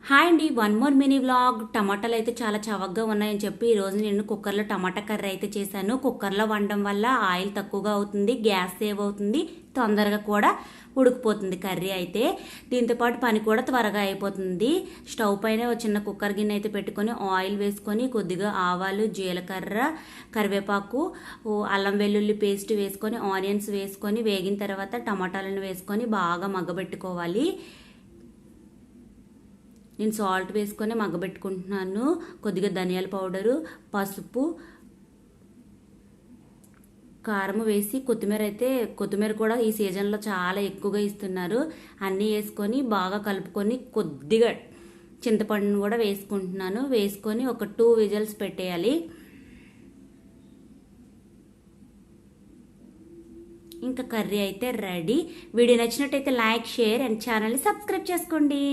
Hi అండి, one more mini vlog. టమాటాలు అయితే చాలా చవకగా ఉన్నాయని చెప్పి ఈరోజు నేను కుక్కర్లో టమాటా కర్రీ అయితే చేశాను. కుక్కర్లో వండడం వల్ల ఆయిల్ తక్కువగా అవుతుంది, గ్యాస్ సేవ్ అవుతుంది, తొందరగా కూడా ఉడికిపోతుంది కర్రీ అయితే. దీంతోపాటు పని కూడా త్వరగా అయిపోతుంది. స్టవ్ పైన ఒక చిన్న కుక్కర్ గిన్నె అయితే పెట్టుకొని ఆయిల్ వేసుకొని కొద్దిగా ఆవాలు, జీలకర్ర, కరివేపాకు, అల్లం వెల్లుల్లి పేస్ట్ వేసుకొని ఆనియన్స్ వేసుకొని వేగిన తర్వాత టమాటాలను వేసుకొని బాగా మగ్గబెట్టుకోవాలి. నేను సాల్ట్ వేసుకొని మగ్గబెట్టుకుంటున్నాను. కొద్దిగా ధనియాల పౌడరు, పసుపు, కారం వేసి కొత్తిమీర కూడా ఈ సీజన్లో చాలా ఎక్కువగా ఇస్తున్నారు. అన్నీ వేసుకొని బాగా కలుపుకొని కొద్దిగా చింతపండును కూడా వేసుకుంటున్నాను. వేసుకొని ఒక 2 విజిల్స్ పెట్టేయాలి. ఇంకా కర్రీ అయితే రెడీ. వీడియో నచ్చినట్టయితే లైక్, షేర్ అండ్ ఛానల్ని సబ్స్క్రైబ్ చేసుకోండి.